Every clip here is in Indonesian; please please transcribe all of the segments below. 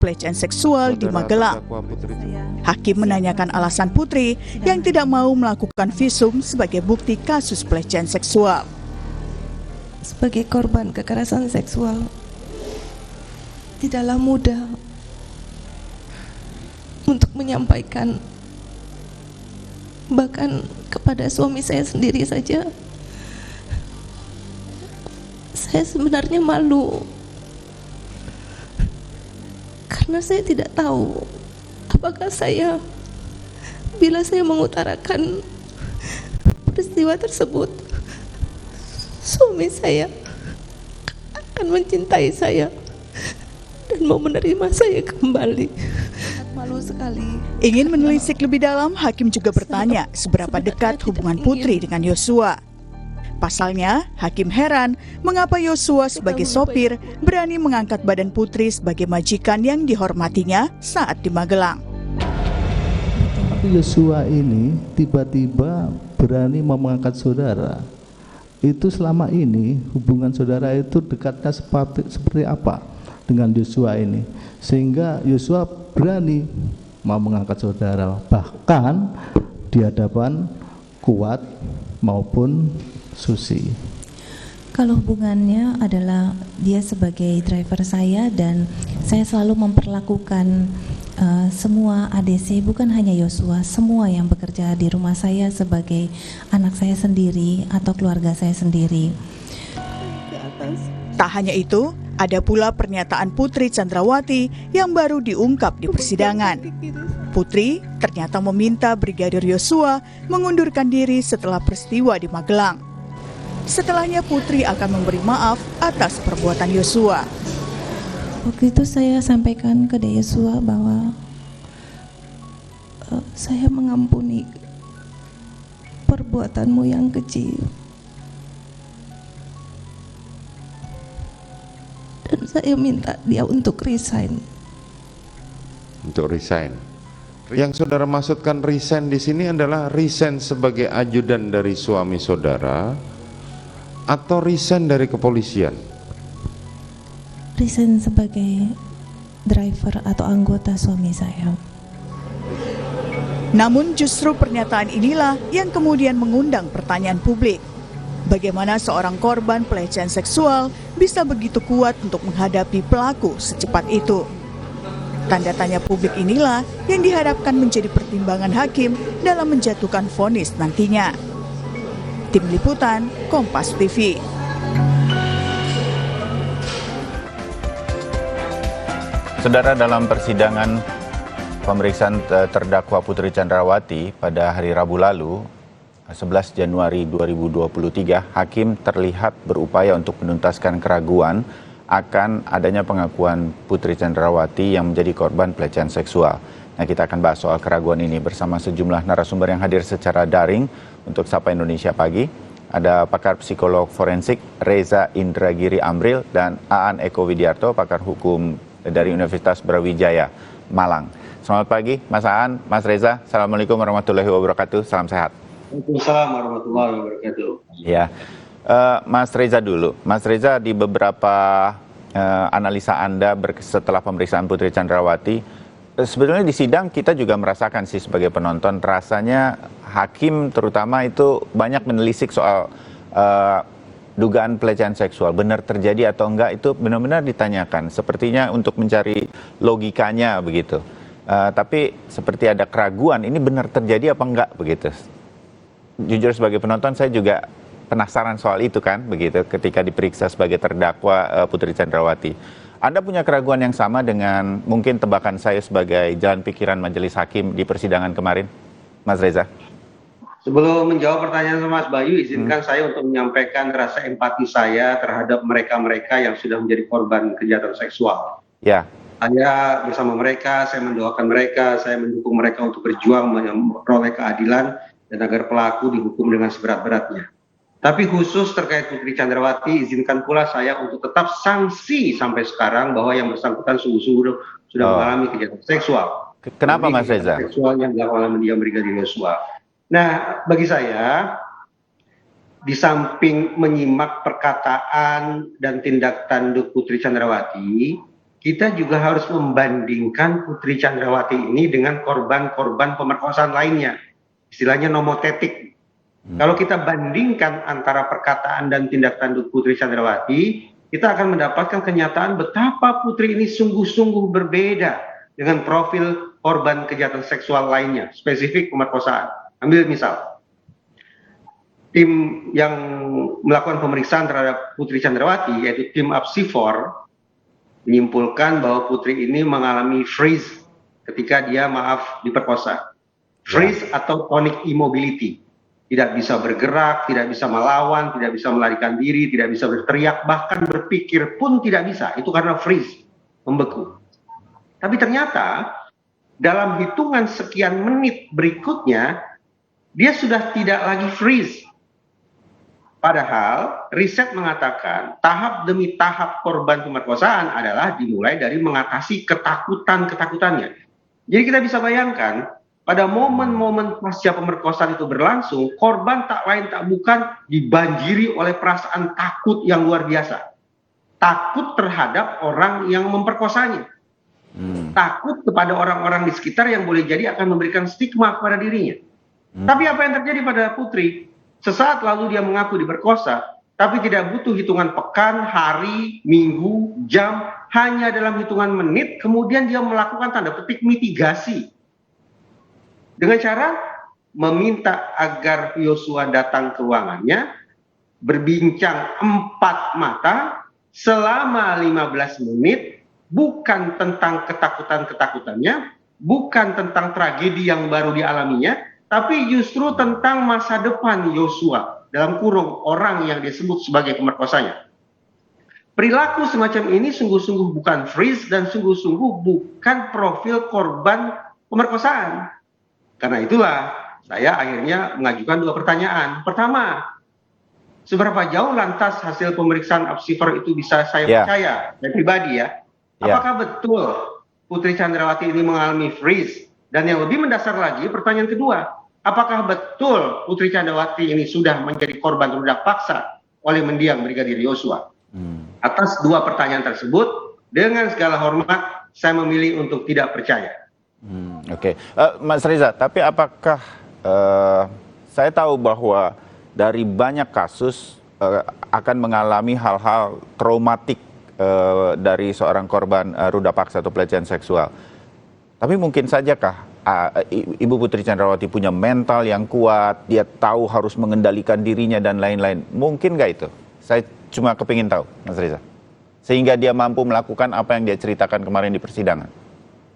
pelecehan seksual di Magelang. Hakim menanyakan alasan Putri yang tidak mau melakukan visum sebagai bukti kasus pelecehan seksual. Sebagai korban kekerasan seksual, tidaklah mudah untuk menyampaikan, bahkan kepada suami saya sendiri saja. Saya sebenarnya malu karena saya tidak tahu apakah bila saya mengutarakan peristiwa tersebut, suami saya akan mencintai saya dan mau menerima saya kembali. Malu sekali. Ingin menelisik lebih dalam, hakim juga bertanya seberapa dekat hubungan Putri dengan Yosua. Pasalnya, hakim heran mengapa Yosua sebagai sopir berani mengangkat badan Putri sebagai majikan yang dihormatinya saat di Magelang. Tapi Yosua ini tiba-tiba berani mengangkat saudara. Itu selama ini hubungan saudara itu dekatnya seperti apa dengan Yosua ini, sehingga Yosua berani mau mengangkat saudara, bahkan di hadapan Kuat maupun Susi. Kalau hubungannya adalah dia sebagai driver saya dan saya selalu memperlakukan semua ADC, bukan hanya Yosua, semua yang bekerja di rumah saya sebagai anak saya sendiri atau keluarga saya sendiri. Tak hanya itu, ada pula pernyataan Putri Chandrawati yang baru diungkap di persidangan. Putri ternyata meminta Brigadir Yosua mengundurkan diri setelah peristiwa di Magelang. Setelahnya Putri akan memberi maaf atas perbuatan Yosua. Waktu itu saya sampaikan ke Yosua bahwa saya mengampuni perbuatanmu yang kecil. Dan saya minta dia untuk resign. Untuk resign. Yang saudara maksudkan resign di sini adalah resign sebagai ajudan dari suami saudara atau resign dari kepolisian? Resign sebagai driver atau anggota suami saya. Namun justru pernyataan inilah yang kemudian mengundang pertanyaan publik. Bagaimana seorang korban pelecehan seksual bisa begitu kuat untuk menghadapi pelaku secepat itu? Tanda tanya publik inilah yang diharapkan menjadi pertimbangan hakim dalam menjatuhkan vonis nantinya. Tim Liputan, Kompas TV. Saudara, dalam persidangan pemeriksaan terdakwa Putri Chandrawati pada hari Rabu lalu, 11 Januari 2023, hakim terlihat berupaya untuk menuntaskan keraguan akan adanya pengakuan Putri Chandrawati yang menjadi korban pelecehan seksual. Nah, kita akan bahas soal keraguan ini bersama sejumlah narasumber yang hadir secara daring untuk Sapa Indonesia Pagi. Ada pakar psikolog forensik Reza Indragiri Amril dan Aan Eko Widiarto, pakar hukum dari Universitas Brawijaya, Malang. Selamat pagi, Mas Aan, Mas Reza. Assalamualaikum warahmatullahi wabarakatuh. Salam sehat. Waalaikumsalam warahmatullahi wabarakatuh. Ya, Mas Reza dulu. Mas Reza, di beberapa analisa Anda setelah pemeriksaan Putri Chandrawati, sebetulnya di sidang kita juga merasakan sih sebagai penonton, rasanya hakim terutama itu banyak menelisik soal dugaan pelecehan seksual. Benar terjadi atau enggak itu benar-benar ditanyakan. Sepertinya untuk mencari logikanya begitu. Tapi seperti ada keraguan, ini benar terjadi apa enggak begitu. Jujur sebagai penonton saya juga penasaran soal itu kan begitu ketika diperiksa sebagai terdakwa Putri Chandrawati. Anda punya keraguan yang sama dengan mungkin tebakan saya sebagai jalan pikiran majelis hakim di persidangan kemarin, Mas Reza? Sebelum menjawab pertanyaan Mas Bayu, izinkan saya untuk menyampaikan rasa empati saya terhadap mereka-mereka yang sudah menjadi korban kejahatan seksual. Ya. Saya bersama mereka, saya mendoakan mereka, saya mendukung mereka untuk berjuang memperoleh keadilan dan agar pelaku dihukum dengan seberat-beratnya. Tapi khusus terkait Putri Chandrawati, izinkan pula saya untuk tetap sanksi sampai sekarang bahwa yang bersangkutan sungguh-sungguh sudah mengalami kejahatan seksual. Kenapa Mas Reza? Seksual yang dilakukan oleh Brigadir Yosua. Nah, bagi saya, di samping menyimak perkataan dan tindak tanduk Putri Chandrawati, kita juga harus membandingkan Putri Chandrawati ini dengan korban-korban pemerkosaan lainnya. Istilahnya nomotetik. Kalau kita bandingkan antara perkataan dan tindak tanduk Putri Chandrawati, kita akan mendapatkan kenyataan betapa Putri ini sungguh-sungguh berbeda dengan profil korban kejahatan seksual lainnya, spesifik pemerkosaan. Ambil misal, tim yang melakukan pemeriksaan terhadap Putri Chandrawati, yaitu tim Apsifor, menyimpulkan bahwa Putri ini mengalami freeze ketika dia diperkosa. Freeze atau tonic immobility. Tidak bisa bergerak, tidak bisa melawan, tidak bisa melarikan diri, tidak bisa berteriak, bahkan berpikir pun tidak bisa. Itu karena freeze, membeku. Tapi ternyata dalam hitungan sekian menit berikutnya, dia sudah tidak lagi freeze. Padahal riset mengatakan tahap demi tahap korban pemerkosaan adalah dimulai dari mengatasi ketakutannya. Jadi kita bisa bayangkan pada momen-momen pasca pemerkosaan itu berlangsung, korban tak lain tak bukan dibanjiri oleh perasaan takut yang luar biasa. Takut terhadap orang yang memperkosanya. Takut kepada orang-orang di sekitar yang boleh jadi akan memberikan stigma kepada dirinya. Tapi apa yang terjadi pada Putri? Sesaat lalu dia mengaku diperkosa, tapi tidak butuh hitungan pekan, hari, minggu, jam, hanya dalam hitungan menit, kemudian dia melakukan tanda petik mitigasi. Dengan cara meminta agar Yosua datang ke ruangannya, berbincang 4 mata selama 15 menit, bukan tentang ketakutan-ketakutannya, bukan tentang tragedi yang baru dialaminya, tapi justru tentang masa depan Yosua, dalam kurung orang yang disebut sebagai pemerkosanya. Perilaku semacam ini sungguh-sungguh bukan freeze dan sungguh-sungguh bukan profil korban pemerkosaan. Karena itulah saya akhirnya mengajukan 2 pertanyaan. Pertama, seberapa jauh lantas hasil pemeriksaan Apsifor itu bisa saya percaya, saya pribadi ya. Apakah betul Putri Chandrawati ini mengalami freeze? Dan yang lebih mendasar lagi, pertanyaan kedua, apakah betul Putri Chandrawati ini sudah menjadi korban rudak paksa oleh mendiang Brigadir Yosua? Atas 2 pertanyaan tersebut, dengan segala hormat, saya memilih untuk tidak percaya. Oke. Mas Reza, tapi apakah saya tahu bahwa dari banyak kasus akan mengalami hal-hal traumatik dari seorang korban ruda paksa atau pelecehan seksual. Tapi mungkin sajakah Ibu Putri Chandrawati punya mental yang kuat, dia tahu harus mengendalikan dirinya dan lain-lain. Mungkin nggak itu? Saya cuma kepingin tahu, Mas Reza. Sehingga dia mampu melakukan apa yang dia ceritakan kemarin di persidangan.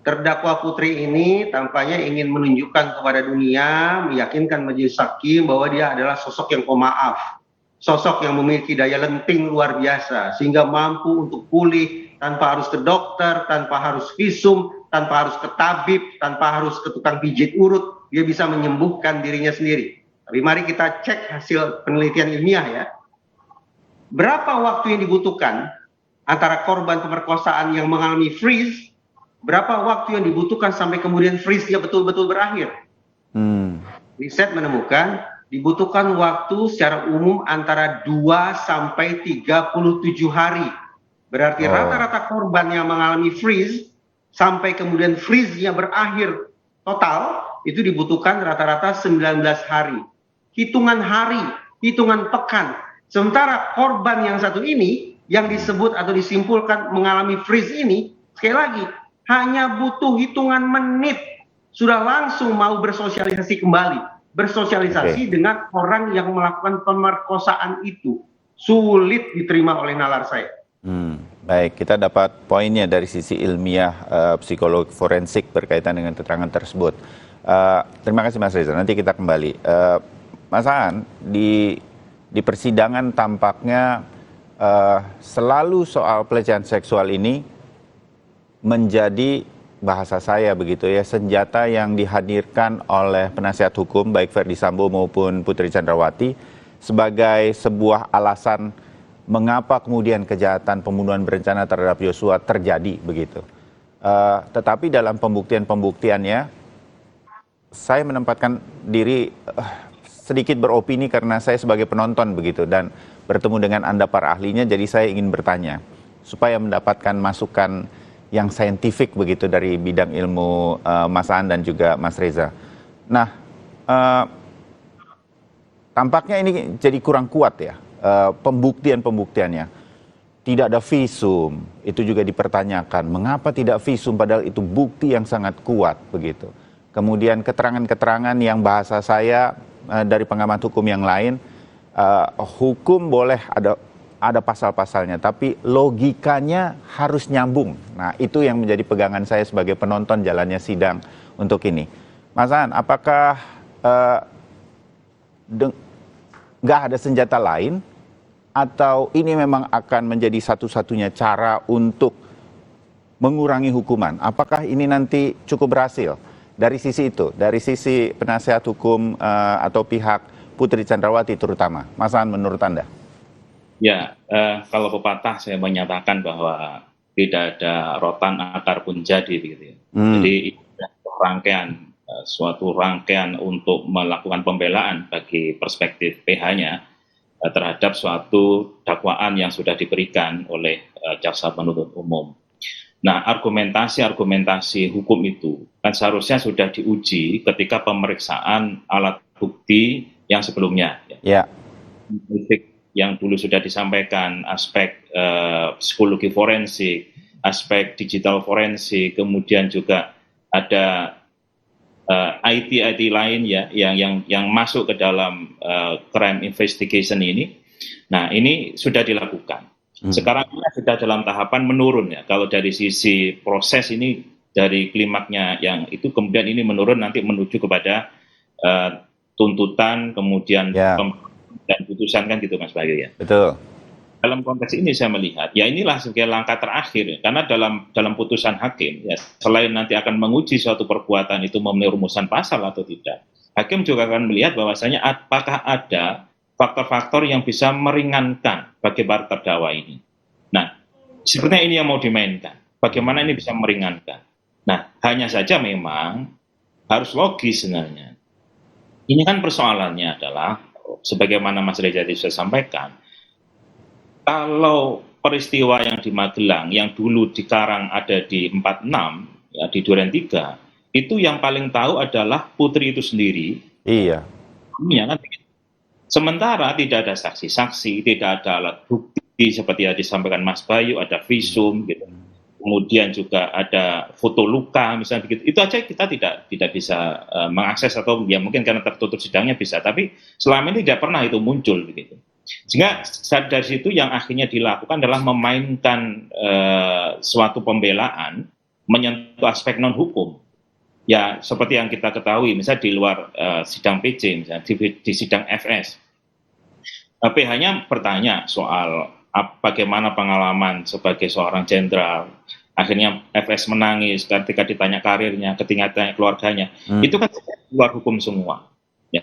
Terdakwa Putri ini tampaknya ingin menunjukkan kepada dunia, meyakinkan majelis hakim bahwa dia adalah sosok yang pemaaf. Sosok yang memiliki daya lenting luar biasa, sehingga mampu untuk pulih tanpa harus ke dokter, tanpa harus visum, tanpa harus ke tabib, tanpa harus ke tukang pijit urut. Dia bisa menyembuhkan dirinya sendiri. Tapi mari kita cek hasil penelitian ilmiah ya. Berapa waktu yang dibutuhkan antara korban pemerkosaan yang mengalami freeze, berapa waktu yang dibutuhkan sampai kemudian freeze-nya betul-betul berakhir? Riset menemukan dibutuhkan waktu secara umum antara 2 sampai 37 hari. Berarti rata-rata korban yang mengalami freeze sampai kemudian freeze-nya berakhir total itu dibutuhkan rata-rata 19 hari. Hitungan hari, hitungan pekan. Sementara korban yang satu ini yang disebut atau disimpulkan mengalami freeze ini, sekali lagi, hanya butuh hitungan menit sudah langsung mau bersosialisasi kembali. Bersosialisasi dengan orang yang melakukan pemerkosaan itu. Sulit diterima oleh nalar saya. Baik, kita dapat poinnya dari sisi ilmiah psikolog forensik berkaitan dengan keterangan tersebut. Terima kasih Mas Reza, nanti kita kembali. Mas Aan, di persidangan tampaknya selalu soal pelecehan seksual ini menjadi bahasa saya begitu ya, senjata yang dihadirkan oleh penasihat hukum baik Ferdy Sambo maupun Putri Chandrawati sebagai sebuah alasan mengapa kemudian kejahatan pembunuhan berencana terhadap Yosua terjadi begitu. Tetapi dalam pembuktiannya saya menempatkan diri sedikit beropini karena saya sebagai penonton begitu dan bertemu dengan Anda para ahlinya, jadi saya ingin bertanya supaya mendapatkan masukan yang saintifik begitu dari bidang ilmu Mas Aan dan juga Mas Reza. Nah, tampaknya ini jadi kurang kuat ya pembuktiannya. Tidak ada visum, itu juga dipertanyakan. Mengapa tidak visum padahal itu bukti yang sangat kuat begitu. Kemudian keterangan-keterangan yang bahasa saya dari pengamat hukum yang lain, hukum boleh ada pasal-pasalnya, tapi logikanya harus nyambung. Nah, itu yang menjadi pegangan saya sebagai penonton jalannya sidang untuk ini. Mas Aan, apakah nggak ada senjata lain? Atau ini memang akan menjadi satu-satunya cara untuk mengurangi hukuman? Apakah ini nanti cukup berhasil dari sisi itu, dari sisi penasihat hukum atau pihak Putri Chandrawati terutama? Mas Aan, menurut Anda? Ya, kalau pepatah saya menyatakan bahwa tidak ada rotan akar pun jadi, gitu ya. Jadi suatu rangkaian untuk melakukan pembelaan bagi perspektif PH-nya terhadap suatu dakwaan yang sudah diberikan oleh jaksa penuntut umum. Nah, argumentasi hukum itu kan seharusnya sudah diuji ketika pemeriksaan alat bukti yang sebelumnya. Ya. Yang dulu sudah disampaikan, aspek psikologi forensik, aspek digital forensik, kemudian juga ada IT lain ya yang masuk ke dalam crime investigation ini. Nah, ini sudah dilakukan. Sekarang ini sudah dalam tahapan menurun ya. Kalau dari sisi proses ini dari klimaknya yang itu kemudian ini menurun nanti menuju kepada tuntutan kemudian dan putusan kan gitu Mas Bayu ya. Betul. Dalam konteks ini saya melihat, ya inilah sebagai langkah terakhir, ya. Karena dalam putusan hakim, ya, selain nanti akan menguji suatu perbuatan itu memenuhi rumusan pasal atau tidak, hakim juga akan melihat bahwasanya apakah ada faktor-faktor yang bisa meringankan bagi para terdakwa ini. Nah, sebenarnya ini yang mau dimainkan. Bagaimana ini bisa meringankan? Nah, hanya saja memang harus logis sebenarnya. Ini kan persoalannya adalah, sebagaimana Mas Reza sudah sampaikan, kalau peristiwa yang di Magelang, yang dulu di Karang ada di 46, ya, di Duren 3, itu yang paling tahu adalah Putri itu sendiri. Iya. Ya, kan? Sementara tidak ada saksi-saksi, tidak ada alat bukti seperti yang disampaikan Mas Bayu, ada visum, gitu. Kemudian juga ada foto luka, misalnya begitu. Itu aja kita tidak bisa mengakses atau ya mungkin karena tertutup sidangnya bisa, tapi selama ini tidak pernah itu muncul begitu. Sehingga dari situ yang akhirnya dilakukan adalah memainkan suatu pembelaan menyentuh aspek non hukum. Ya seperti yang kita ketahui, misalnya di luar sidang PC, misalnya di sidang FS, PH-nya bertanya soal bagaimana pengalaman sebagai seorang jenderal. Akhirnya FS menangis ketika ditanya karirnya, ketika ditanya keluarganya. Itu kan luar hukum semua. Ya.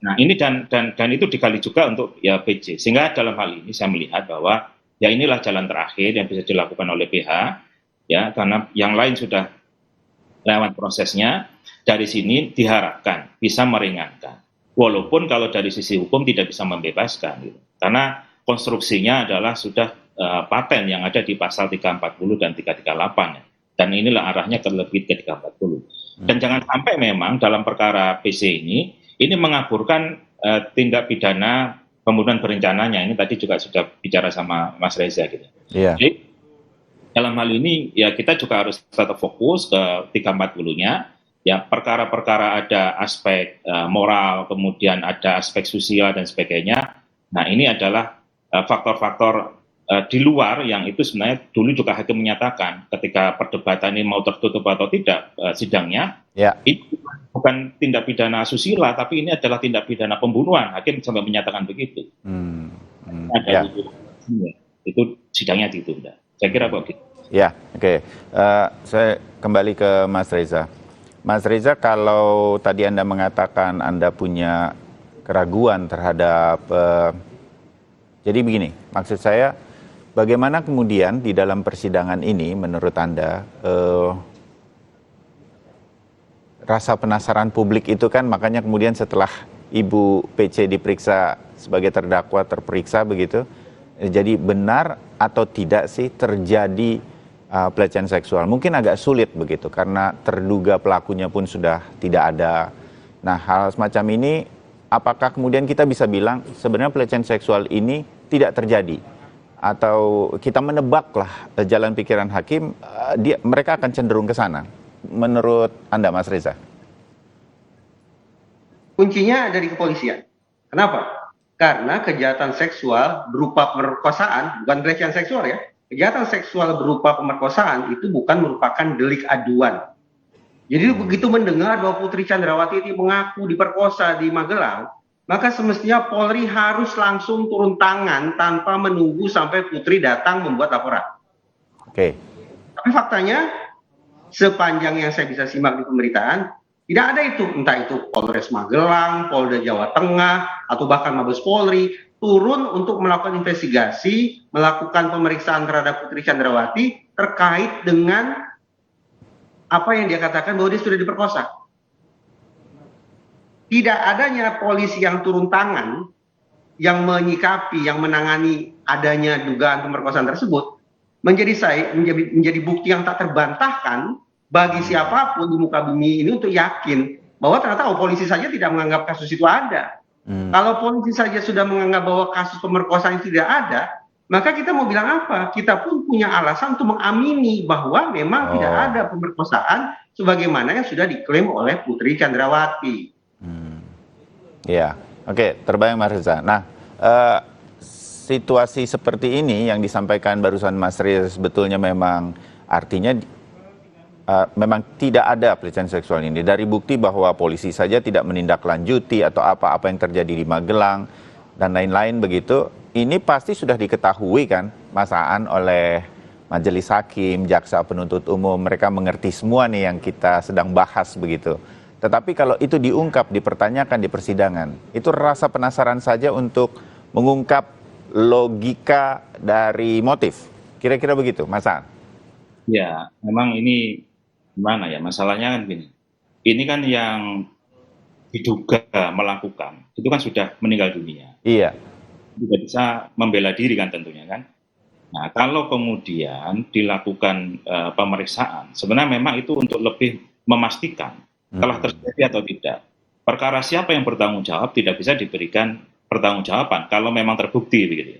Nah ini dan itu dikali juga untuk ya PC. Sehingga dalam hal ini saya melihat bahwa ya inilah jalan terakhir yang bisa dilakukan oleh PH, ya karena yang lain sudah lewat prosesnya. Dari sini diharapkan bisa meringankan. Walaupun kalau dari sisi hukum tidak bisa membebaskan, gitu. Karena konstruksinya adalah sudah paten yang ada di pasal 340 dan 338 ya. Dan inilah arahnya terlebih ke 340. Dan jangan sampai memang dalam perkara PC ini mengaburkan tindak pidana pembunuhan berencananya. Ini tadi juga sudah bicara sama Mas Reza gitu. Yeah. Jadi dalam hal ini ya kita juga harus tetap fokus ke 340-nya. Ya perkara-perkara ada aspek moral, kemudian ada aspek sosial dan sebagainya. Nah ini adalah faktor-faktor di luar yang itu sebenarnya dulu juga hakim menyatakan ketika perdebatan ini mau tertutup atau tidak sidangnya, itu bukan tindak pidana asusila, tapi ini adalah tindak pidana pembunuhan. Hakim sampai menyatakan begitu. Ada itu sidangnya ditunda. Saya kira begitu. Ya, oke. Saya kembali ke Mas Reza. Mas Reza, kalau tadi Anda mengatakan Anda punya keraguan terhadap, jadi begini, maksud saya, bagaimana kemudian di dalam persidangan ini, menurut Anda, rasa penasaran publik itu kan, makanya kemudian setelah Ibu PC diperiksa sebagai terdakwa terperiksa begitu, jadi benar atau tidak sih terjadi pelecehan seksual. Mungkin agak sulit begitu karena terduga pelakunya pun sudah tidak ada. Nah, hal semacam ini apakah kemudian kita bisa bilang sebenarnya pelecehan seksual ini tidak terjadi? Atau kita menebaklah jalan pikiran hakim, mereka akan cenderung ke sana. Menurut Anda, Mas Reza? Kuncinya ada di kepolisian. Kenapa? Karena kejahatan seksual berupa pemerkosaan, bukan pelecehan seksual ya, kejahatan seksual berupa pemerkosaan itu bukan merupakan delik aduan. Jadi begitu mendengar bahwa Putri Chandrawati itu mengaku diperkosa di Magelang, maka semestinya Polri harus langsung turun tangan tanpa menunggu sampai Putri datang membuat laporan. Oke. Tapi faktanya, sepanjang yang saya bisa simak di pemberitaan, tidak ada itu. Entah itu Polres Magelang, Polda Jawa Tengah, atau bahkan Mabes Polri, turun untuk melakukan investigasi, melakukan pemeriksaan terhadap Putri Chandrawati terkait dengan apa yang dia katakan bahwa dia sudah diperkosa. Tidak adanya polisi yang turun tangan, yang menyikapi, yang menangani adanya dugaan pemerkosaan tersebut, menjadi bukti yang tak terbantahkan bagi siapapun di muka bumi ini untuk yakin bahwa ternyata polisi saja tidak menganggap kasus itu ada. Kalau polisi saja sudah menganggap bahwa kasus pemerkosaan itu tidak ada, maka kita mau bilang apa? Kita pun punya alasan untuk mengamini bahwa memang tidak ada pemerkosaan sebagaimana yang sudah diklaim oleh Putri Chandrawati. Ya, oke, terbayang Mas Reza. Nah, situasi seperti ini yang disampaikan barusan Mas Reza sebetulnya memang artinya memang tidak ada pelecehan seksual ini. Dari bukti bahwa polisi saja tidak menindaklanjuti atau apa-apa yang terjadi di Magelang dan lain-lain begitu, ini pasti sudah diketahui kan, Mas Aan, oleh majelis hakim, jaksa penuntut umum, mereka mengerti semua nih yang kita sedang bahas begitu. Tetapi kalau itu diungkap, dipertanyakan di persidangan, itu rasa penasaran saja untuk mengungkap logika dari motif. Kira-kira begitu, Mas Aan? Ya, memang ini gimana ya, masalahnya kan gini, ini kan yang diduga melakukan itu kan sudah meninggal dunia. Iya. Tidak bisa membela diri kan tentunya kan. Nah, kalau kemudian dilakukan pemeriksaan, sebenarnya memang itu untuk lebih memastikan telah terjadi atau tidak. Perkara siapa yang bertanggung jawab tidak bisa diberikan pertanggungjawaban kalau memang terbukti begitu.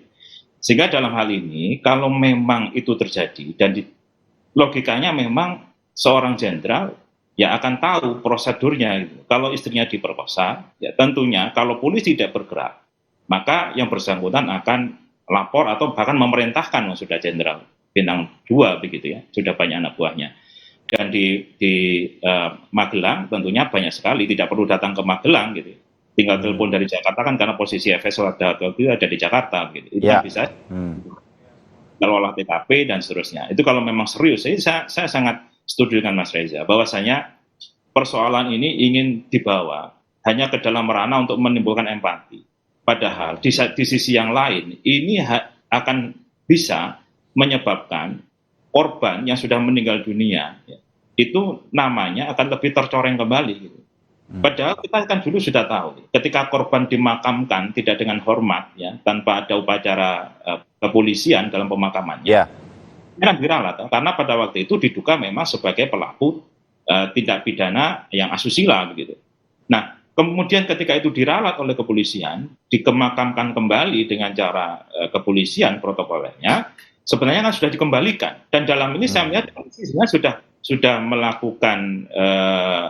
Sehingga dalam hal ini kalau memang itu terjadi dan logikanya memang seorang jenderal ya akan tahu prosedurnya. Gitu. Kalau istrinya diperkosa, ya tentunya kalau polisi tidak bergerak, maka yang bersangkutan akan lapor atau bahkan memerintahkan, sudah jenderal bintang 2 begitu ya, sudah banyak anak buahnya. Dan di Magelang tentunya banyak sekali, tidak perlu datang ke Magelang gitu. Tinggal telepon dari Jakarta kan, karena posisi FS ada di Jakarta gitu. Itu kan bisa kalau olah TKP dan seterusnya. Itu kalau memang serius, saya sangat setuju dengan Mas Reza bahwasanya persoalan ini ingin dibawa hanya ke dalam ranah untuk menimbulkan empati. Padahal di sisi yang lain ini akan bisa menyebabkan korban yang sudah meninggal dunia ya, itu namanya akan lebih tercoreng kembali. Gitu. Padahal kita kan dulu sudah tahu ketika korban dimakamkan tidak dengan hormat ya, tanpa ada upacara kepolisian dalam pemakamannya. Yeah. Ini kan diralat, karena pada waktu itu diduga memang sebagai pelaku tindak pidana yang asusila begitu. Nah, kemudian ketika itu diralat oleh kepolisian, dikemakamkan kembali dengan cara kepolisian protokolnya, sebenarnya kan sudah dikembalikan. Dan dalam ini saya melihat polisi sebenarnya sudah melakukan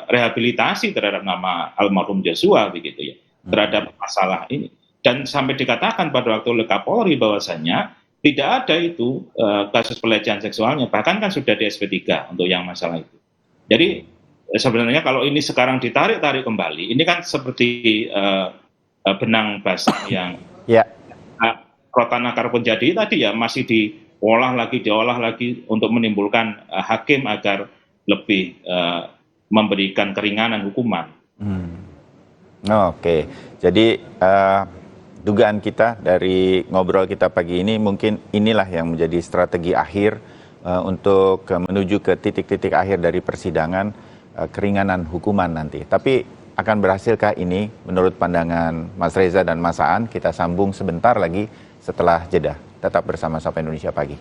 rehabilitasi terhadap nama almarhum Joshua begitu ya, terhadap masalah ini. Dan sampai dikatakan pada waktu oleh Kapolri bahwasannya tidak ada itu kasus pelecehan seksualnya, bahkan kan sudah di SP3 untuk yang masalah itu. Jadi sebenarnya kalau ini sekarang ditarik kembali, ini kan seperti benang basah yang rotan akar pun jadi tadi ya, masih diolah lagi untuk menimbulkan hakim agar lebih memberikan keringanan hukuman. Oke, jadi dugaan kita dari ngobrol kita pagi ini mungkin inilah yang menjadi strategi akhir untuk menuju ke titik-titik akhir dari persidangan, keringanan hukuman nanti. Tapi akan berhasilkah ini menurut pandangan Mas Reza dan Mas Aan? Kita sambung sebentar lagi setelah jeda. Tetap bersama Sapa Indonesia Pagi.